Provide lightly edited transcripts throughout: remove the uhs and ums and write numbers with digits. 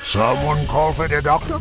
Someone call for the doctor?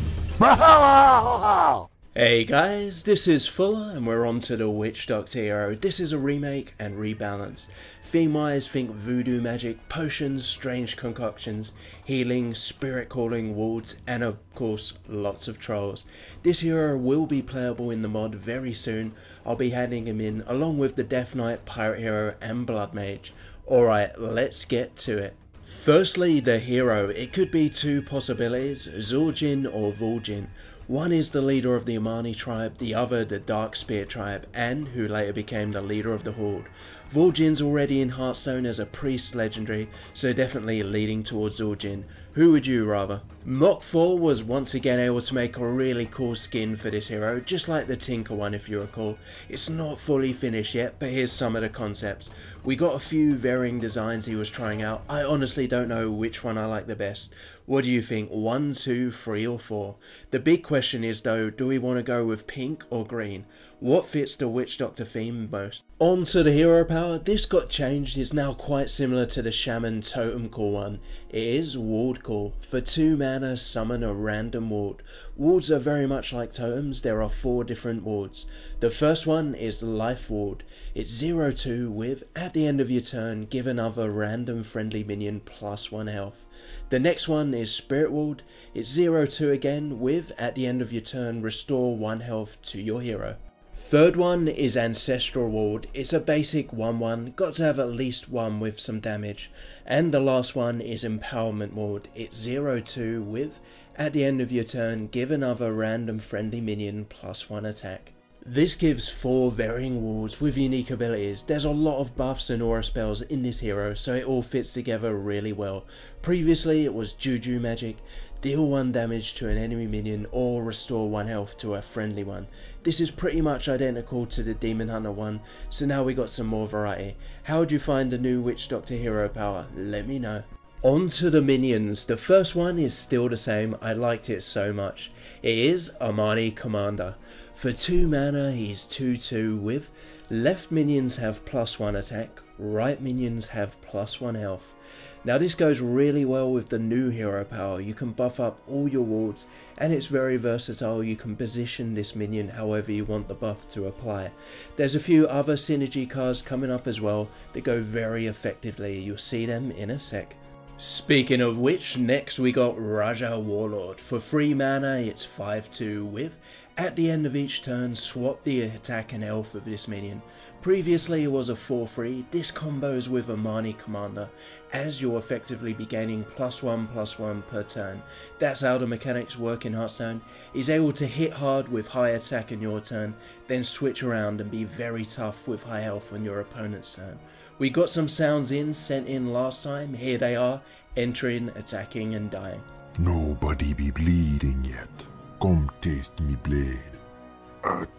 Hey guys, this is Fuller and we're on to the Witch Doctor hero. This is a remake and rebalance. Theme wise, think voodoo magic, potions, strange concoctions, healing, spirit calling, wards, and of course lots of trolls. This hero will be playable in the mod very soon. I'll be handing him in along with the Death Knight, Pirate Hero and Blood Mage. Alright, let's get to it. Firstly, the hero. It could be two possibilities, Zul'jin or Vol'jin. One is the leader of the Amani tribe, the other the Dark Spear tribe, and who later became the leader of the Horde. Vol'jin's already in Hearthstone as a priest legendary, so definitely leading towards Zul'jin. Who would you rather? Mach 4 was once again able to make a really cool skin for this hero, just like the Tinker one if you recall. It's not fully finished yet, but here's some of the concepts. We got a few varying designs he was trying out. I honestly don't know which one I like the best. What do you think? 1, 2, 3 or 4? The big question is though, do we want to go with pink or green? What fits the Witch Doctor theme most? On to the hero power. This got changed, is now quite similar to the Shaman Totem Call one. It is Ward Call. For 2 mana, summon a random ward. Wards are very much like totems, there are 4 different wards. The first one is Life Ward. It's 0-2 with, at the end of your turn, give another random friendly minion +1 health. The next one is Spirit Ward. It's 0-2 again with, at the end of your turn, restore 1 health to your hero. Third one is Ancestral Ward. It's a basic 1-1, got to have at least 1 with some damage. And the last one is Empowerment Ward. It's 0-2 with, at the end of your turn, give another random friendly minion +1 attack. This gives 4 varying wards with unique abilities. There's a lot of buffs and aura spells in this hero, so it all fits together really well. Previously it was Juju magic, deal 1 damage to an enemy minion or restore 1 health to a friendly one. This is pretty much identical to the Demon Hunter one, so now we got some more variety. How would you find the new Witch Doctor hero power? Let me know. On to the minions. The first one is still the same, I liked it so much. It is Amani Commander. For 2 mana he's 2-2 with, left minions have +1 attack, right minions have +1 health. Now this goes really well with the new hero power. You can buff up all your wards and it's very versatile. You can position this minion however you want the buff to apply. There's a few other synergy cards coming up as well that go very effectively. You'll see them in a sec. Speaking of which, next we got Raja Warlord. For 3 mana it's 5-2 with, at the end of each turn swap the attack and health of this minion. Previously it was a 4-3, this combos with Amani Commander, as you'll effectively be gaining +1/+1 per turn. That's how the mechanics work in Hearthstone. He's able to hit hard with high attack in your turn, then switch around and be very tough with high health on your opponent's turn. We got some sounds sent in last time, here they are, entering, attacking and dying. Nobody be bleeding yet. Come taste me blade.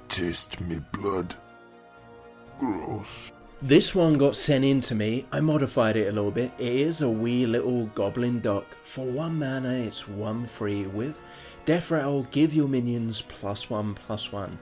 Taste me blood. Gross. This one got sent in to me. I modified it a little bit. It is a wee little goblin duck. For 1 mana it's 1-3 with, Death Rattle, give your minions +1/+1.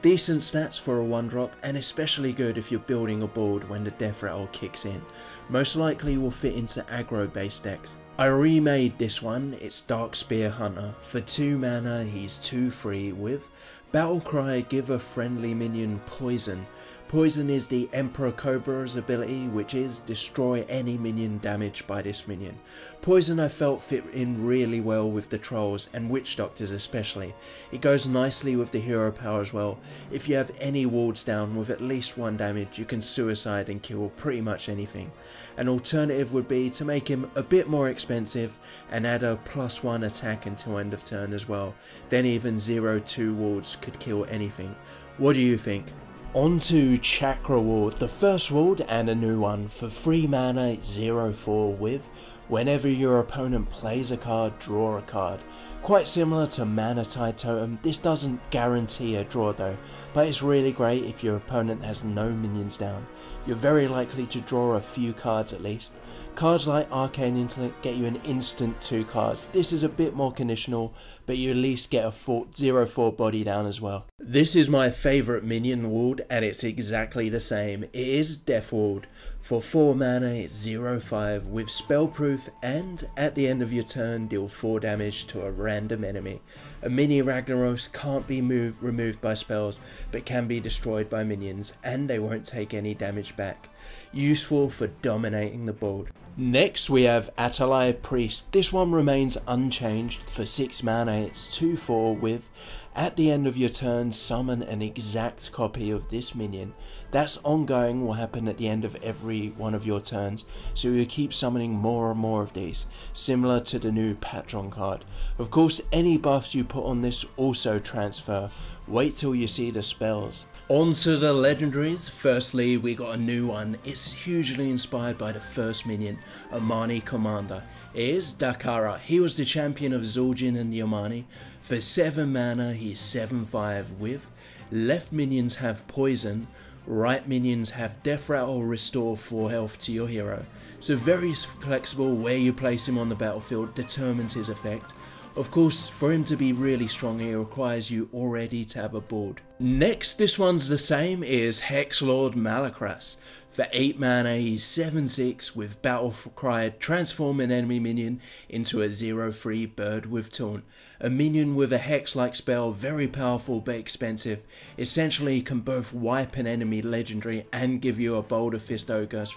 Decent stats for a 1-drop and especially good if you're building a board when the Death Rattle kicks in. Most likely will fit into aggro based decks. I remade this one, it's Dark Spear Hunter. For 2 mana he's 2-3 with, Battle Cry, give a friendly minion poison. Poison is the Emperor Cobra's ability, which is destroy any minion damaged by this minion. Poison I felt fit in really well with the trolls and witch doctors especially. It goes nicely with the hero power as well. If you have any wards down with at least 1 damage, you can suicide and kill pretty much anything. An alternative would be to make him a bit more expensive and add a +1 attack until end of turn as well. Then even 0-2 wards could kill anything. What do you think? On to Chakra Ward, the first ward and a new one. For 3 mana 0-4 with, whenever your opponent plays a card, draw a card. Quite similar to Mana Tide Totem, this doesn't guarantee a draw though, but it's really great if your opponent has no minions down. you're very likely to draw a few cards at least. Cards like Arcane Intellect get you an instant 2 cards. This is a bit more conditional, but you at least get a 0/4 body down as well. This is my favourite minion ward, and it's exactly the same. It is Death Ward. For 4 mana, it's 0/5 with spellproof, and at the end of your turn, deal 4 damage to a random enemy. A mini Ragnaros can't be removed by spells, but can be destroyed by minions, and they won't take any damage back. Useful for dominating the board. Next we have Atalaya Priest. This one remains unchanged. For 6 mana, it's 2/4 with, at the end of your turn, summon an exact copy of this minion. That's ongoing, will happen at the end of every one of your turns, so you keep summoning more and more of these, similar to the new Patron card. Of course, any buffs you put on this also transfer. Wait till you see the spells. On to the legendaries. Firstly, we got a new one. It's hugely inspired by the first minion, Amani Commander. It is Dakara. He was the champion of Zul'jin and the Amani. For 7 mana, he's 7/5 with, left minions have poison, right minions have death rattle, restore 4 health to your hero. So very flexible. Where you place him on the battlefield determines his effect. Of course, for him to be really strong, it requires you already to have a board. Next, this one's the same, is Hexlord Malakras. For 8 mana, he's 7/6 with Battle Cry, transform an enemy minion into a 0/3 bird with taunt. A minion with a hex-like spell, very powerful but expensive. Essentially, he can both wipe an enemy legendary and give you a Boulder Fist Ogre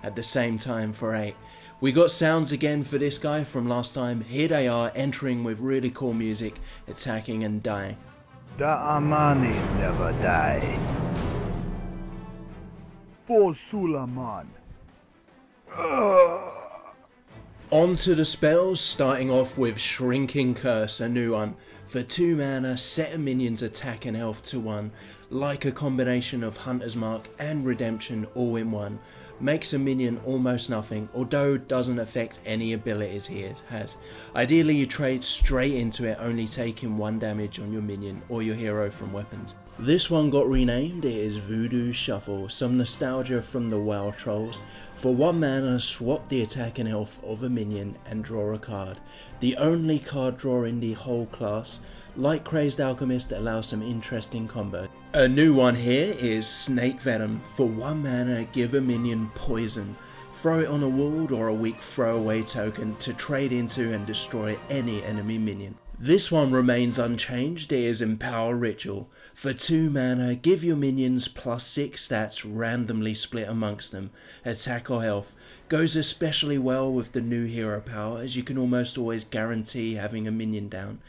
at the same time for 8. We got sounds again for this guy from last time. Here they are, entering with really cool music, attacking and dying. The Amani never die. For Suleiman. On to the spells, starting off with Shrinking Curse, a new one. For 2 mana, set a minion's attack and health to 1, like a combination of Hunter's Mark and Redemption all in one. Makes a minion almost nothing, although doesn't affect any abilities he has. Ideally you trade straight into it, only taking 1 damage on your minion or your hero from weapons. This one got renamed. It is Voodoo Shuffle, some nostalgia from the WoW trolls. For 1 mana, swap the attack and health of a minion and draw a card. The only card draw in the whole class. Like Crazed Alchemist, allows some interesting combos. A new one here is Snake Venom. For 1 mana, give a minion poison. Throw it on a ward or a weak throwaway token to trade into and destroy any enemy minion. This one remains unchanged. It is Empower Ritual. For 2 mana, give your minions +6 stats randomly split amongst them, attack or health. Goes especially well with the new hero power, as you can almost always guarantee having a minion down.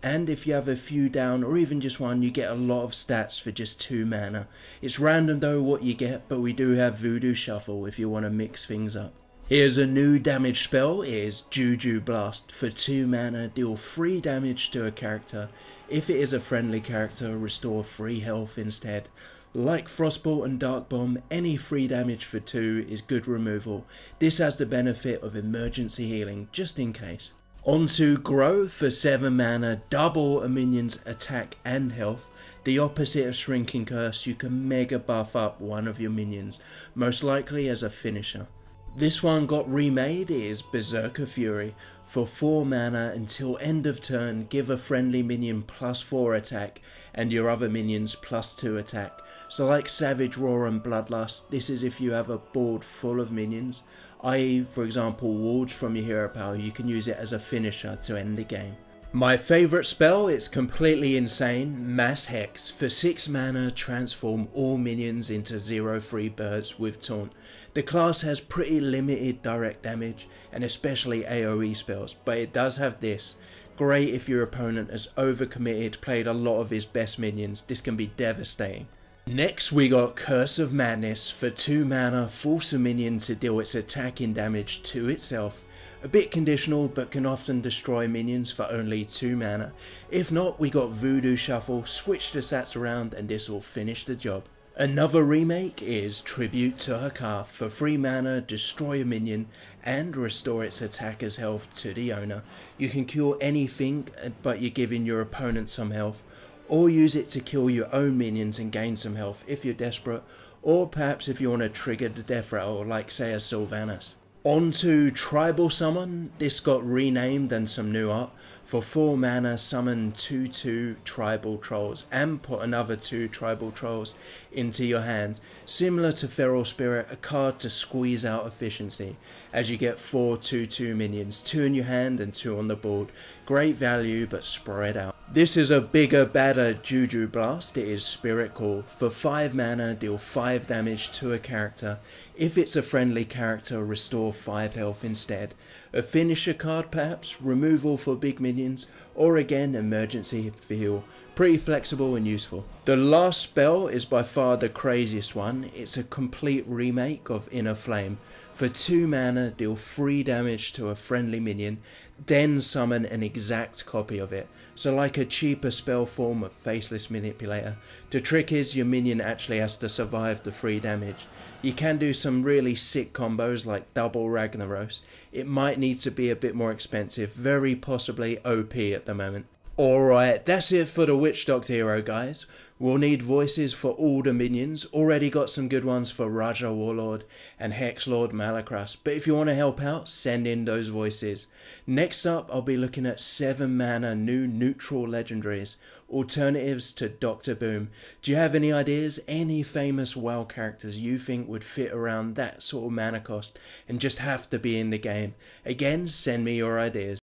And if you have a few down or even just 1, you get a lot of stats for just 2 mana. It's random though what you get, but we do have Voodoo Shuffle if you want to mix things up. Here's a new damage spell. It is Juju Blast. For 2 mana, deal 3 damage to a character. If it is a friendly character, restore 3 health instead. Like Frostbolt and Dark Bomb, any 3 damage for 2 is good removal. This has the benefit of emergency healing, just in case. On to Grow. For 7 mana, double a minion's attack and health. The opposite of Shrinking Curse, you can mega buff up one of your minions, most likely as a finisher. This one got remade. It is Berserker Fury. For 4 mana, until end of turn, give a friendly minion +4 attack and your other minions +2 attack. So like Savage Roar and Bloodlust, this is if you have a board full of minions, i.e. for example wards from your hero power, you can use it as a finisher to end the game. My favourite spell, it's completely insane, Mass Hex. For 6 mana, transform all minions into 0/3 birds with taunt. The class has pretty limited direct damage and especially AoE spells, but it does have this. Great if your opponent has overcommitted, played a lot of his best minions, this can be devastating. Next we got Curse of Madness. For 2 mana, force a minion to deal its attacking damage to itself. A bit conditional, but can often destroy minions for only 2 mana. If not, we got Voodoo Shuffle, switch the stats around and this will finish the job. Another remake is Tribute to Hakar. For 3 mana, destroy a minion and restore its attacker's health to the owner. You can kill anything, but you're giving your opponent some health, or use it to kill your own minions and gain some health if you're desperate, or perhaps if you want to trigger the death rattle like say a Sylvanas. On to Tribal Summon. This got renamed and some new art. For 4 mana, summon 2/2 Tribal Trolls and put another 2 Tribal Trolls into your hand. Similar to Feral Spirit, a card to squeeze out efficiency, as you get 4 2/2 minions, 2 in your hand and 2 on the board. Great value but spread out. This is a bigger, badder Juju Blast. It is Spirit Call. For 5 mana, deal 5 damage to a character. If it's a friendly character, restore 5 health instead. A finisher card perhaps, removal for big minions, or again emergency heal. Pretty flexible and useful. The last spell is by far the craziest one. It's a complete remake of Inner Flame. For 2 mana, deal 3 damage to a friendly minion, then summon an exact copy of it. So like a cheaper spell form of Faceless Manipulator. The trick is your minion actually has to survive the 3 damage. You can do some really sick combos like double Ragnaros. It might need to be a bit more expensive, very possibly OP at the moment. Alright, that's it for the Witch Doctor hero, guys. We'll need voices for all the minions. Already got some good ones for Raja Warlord and Hex Lord Malakras, but if you want to help out, send in those voices. Next up, I'll be looking at 7 mana new neutral legendaries, alternatives to Dr. Boom. Do you have any ideas? Any famous WoW characters you think would fit around that sort of mana cost and just have to be in the game? Again, send me your ideas.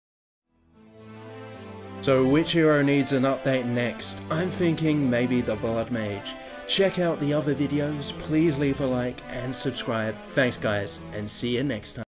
So which hero needs an update next? I'm thinking maybe the Blood Mage. Check out the other videos, please leave a like and subscribe. Thanks guys, and see you next time.